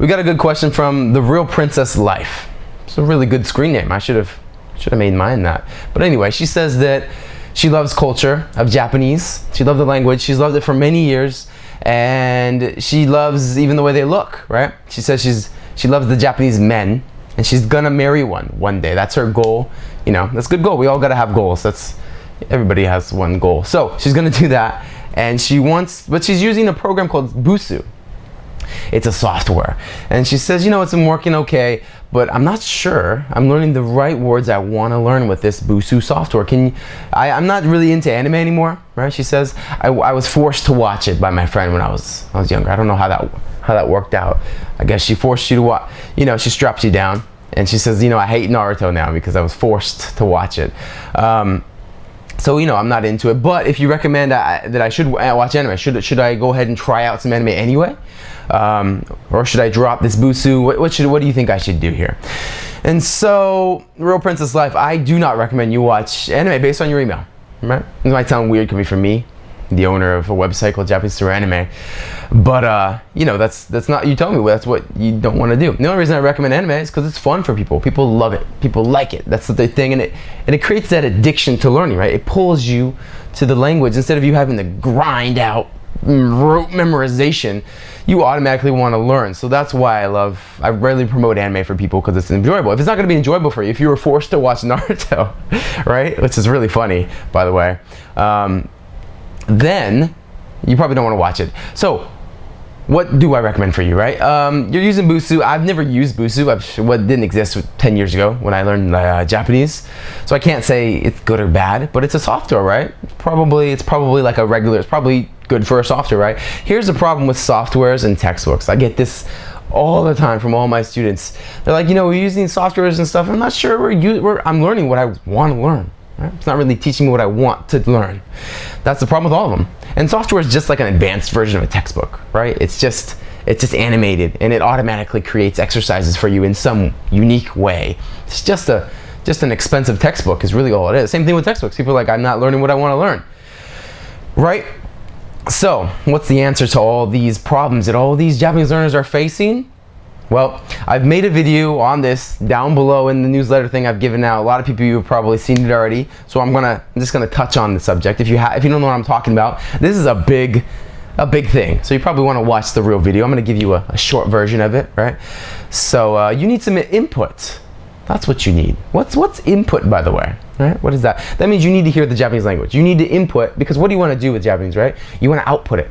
we got a good question from The Real Princess Life. It's a really good screen name. I should have made mine that. But anyway, she says that she loves culture of Japanese. She loves the language. She's loved it for many years, and she loves even the way they look, right? She says she loves the Japanese men, and she's gonna marry one day. That's her goal. You know, that's a good goal. We all gotta have goals. Everybody has one goal. So she's gonna do that, and but she's using a program called Busuu. It's a software, and she says, you know, it's been working okay, but I'm not sure I'm learning the right words I want to learn with this Busuu software. I'm not really into anime anymore, right? She says I was forced to watch it by my friend when I was younger. I don't know how that worked out. I guess she forced you to watch. You know, she straps you down, and she says, you know, I hate Naruto now because I was forced to watch it. So, you know, I'm not into it. But if you recommend that I should watch anime, should I go ahead and try out some anime anyway? Or should I drop this Busuu? What do you think I should do here? And so, Real Princess Life, I do not recommend you watch anime based on your email. Right? It might sound weird coming from me, the owner of a website called Japanese Through Anime, but you know, that's not, you tell me that's what you don't want to do. The only reason I recommend anime is because it's fun for people. People love it. People like it. That's the thing, and it creates that addiction to learning, right? It pulls you to the language instead of you having to grind out rote memorization. You automatically want to learn. So that's why I rarely promote anime for people, because it's enjoyable. If it's not going to be enjoyable for you, if you were forced to watch Naruto, right, which is really funny, by the way, then you probably don't want to watch it. So what do I recommend for you, right? You're using Busuu. I've never used Busuu. What didn't exist 10 years ago when I learned Japanese. So I can't say it's good or bad, but it's a software, right? It's probably like a regular, it's probably good for a software, right? Here's the problem with softwares and textbooks. I get this all the time from all my students. They're like, you know, we're using softwares and stuff. I'm not sure I'm learning what I want to learn. Right? It's not really teaching me what I want to learn. That's the problem with all of them. And software is just like an advanced version of a textbook, right? It's just animated, and it automatically creates exercises for you in some unique way. It's just an expensive textbook is really all it is. Same thing with textbooks. People are like, I'm not learning what I want to learn, right? So what's the answer to all these problems that all these Japanese learners are facing? Well, I've made a video on this down below in the newsletter thing I've given out. A lot of people, you have probably seen it already. So I'm just gonna touch on the subject. If you don't know what I'm talking about, this is a big thing. So you probably want to watch the real video. I'm gonna give you a short version of it, right? So you need some input. That's what you need. What's input, by the way? Right? What is that? That means you need to hear the Japanese language. You need to input, because what do you want to do with Japanese, right? You want to output it.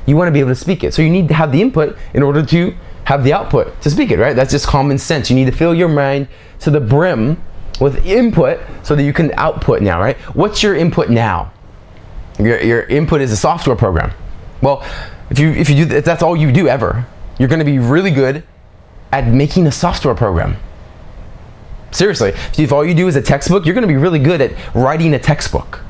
You want to be able to speak it. So you need to have the input in order to have the output to speak it, right? That's just common sense. You need to fill your mind to the brim with input so that you can output now, right? What's your input now? Your input is a software program. Well, if that's all you do ever, you're going to be really good at making a software program. Seriously, if all you do is a textbook, you're going to be really good at writing a textbook.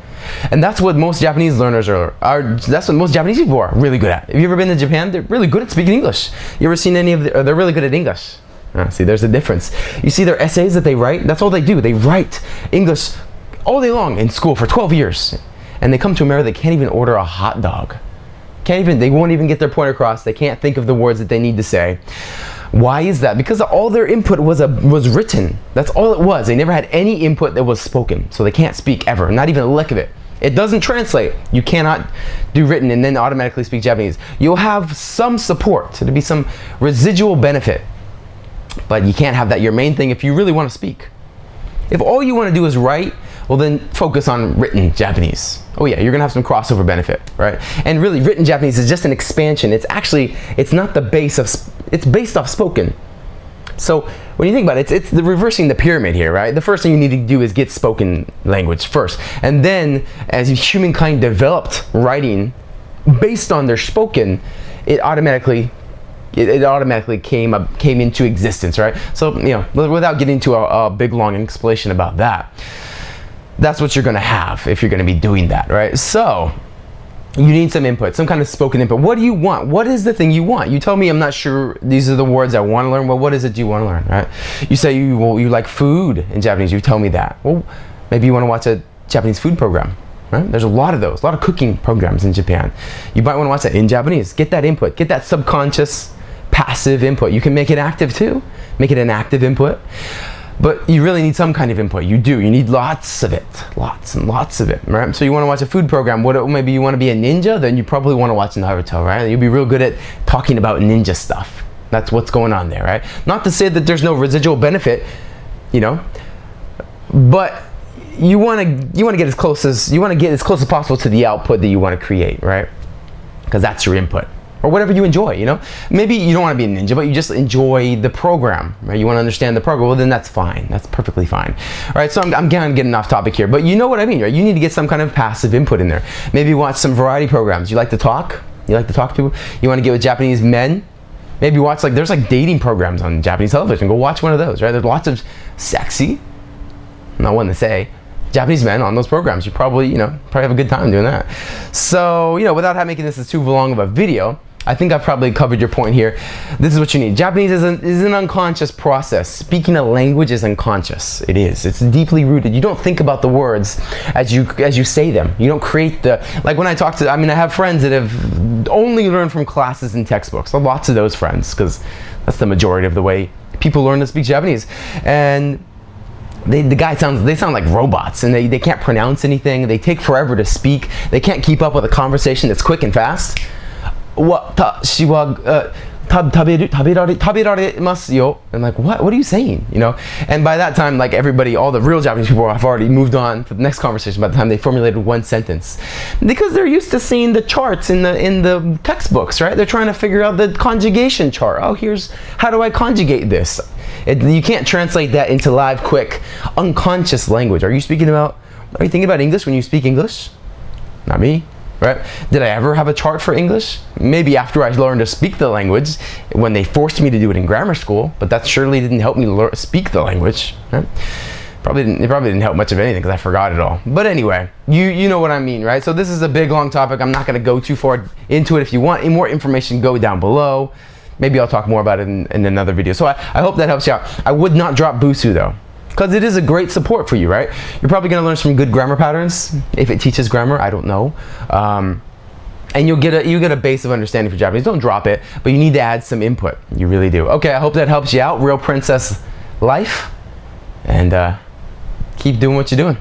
And that's what most Japanese learners that's what most Japanese people are really good at. Have you ever been to Japan? They're really good at speaking English. You ever seen they're really good at English. See, there's a difference. You see their essays that they write, that's all they do. They write English all day long in school for 12 years. And they come to America, they can't even order a hot dog. They won't even get their point across. They can't think of the words that they need to say. Why is that? Because all their input was written. That's all it was. They never had any input that was spoken. So they can't speak ever, not even a lick of it. It doesn't translate. You cannot do written and then automatically speak Japanese. You'll have some support. So there'll be some residual benefit. But you can't have that your main thing if you really want to speak. If all you want to do is write, well then focus on written Japanese. Oh yeah, you're gonna have some crossover benefit, right? And really, written Japanese is just an expansion. It's not the base of, it's based off spoken. So when you think about it, it's the reversing the pyramid here, right? The first thing you need to do is get spoken language first. And then as humankind developed writing based on their spoken, it automatically came into existence, right? So, you know, without getting into a big long explanation about that, that's what you're gonna have if you're gonna be doing that, right? So you need some input, some kind of spoken input. What do you want? What is the thing you want? You tell me, I'm not sure these are the words I want to learn. Well, what is it you want to learn, right? You say you like food in Japanese. You tell me that. Well, maybe you want to watch a Japanese food program, right? There's a lot of those, a lot of cooking programs in Japan. You might want to watch that in Japanese. Get that input, get that subconscious passive input. You can make it active too. Make it an active input. But you really need some kind of input. You do. You need lots of it. Lots and lots of it, right? So you want to watch a food program. Maybe you want to be a ninja? Then you probably want to watch Naruto, right? You'll be real good at talking about ninja stuff. That's what's going on there, right? Not to say that there's no residual benefit, you know, but you want to get as close as possible to the output that you want to create, right? Because that's your input. Or whatever you enjoy, you know? Maybe you don't want to be a ninja, but you just enjoy the program, right? You want to understand the program, well then that's fine. That's perfectly fine. All right, so I'm kind of getting off topic here, but you know what I mean, right? You need to get some kind of passive input in there. Maybe watch some variety programs. You like to talk? You like to talk to people? You want to get with Japanese men? Maybe watch, there's dating programs on Japanese television. Go watch one of those, right? There's lots of sexy, not one to say, Japanese men on those programs. You probably have a good time doing that. So, without making this too long of a video, I think I've probably covered your point here. This is what you need. Japanese is an unconscious process. Speaking a language is unconscious. It is. It's deeply rooted. You don't think about the words as you say them. You don't create when I talk to, I have friends that have only learned from classes and textbooks. Lots of those friends, because that's the majority of the way people learn to speak Japanese. And they sound like robots, and they can't pronounce anything. They take forever to speak. They can't keep up with a conversation that's quick and fast. Watashi wa taberaremasu yo. And what are you saying? And by that time, all the real Japanese people have already moved on to the next conversation by the time they formulated one sentence. Because they're used to seeing the charts in the textbooks, right? They're trying to figure out the conjugation chart. Oh, how do I conjugate this? You can't translate that into live, quick, unconscious language. Are you thinking about English when you speak English? Not me. Right? Did I ever have a chart for English? Maybe after I learned to speak the language, when they forced me to do it in grammar school, but that surely didn't help me speak the language. Right? It probably didn't help much of anything because I forgot it all. But anyway, you know what I mean, right? So this is a big, long topic. I'm not going to go too far into it. If you want more information, go down below. Maybe I'll talk more about it in another video. So I hope that helps you out. I would not drop Busuu though, because it is a great support for you, right? You're probably going to learn some good grammar patterns if it teaches grammar. I don't know, and you get a base of understanding for Japanese. Don't drop it, but you need to add some input. You really do. Okay, I hope that helps you out. Real princess life, and keep doing what you're doing.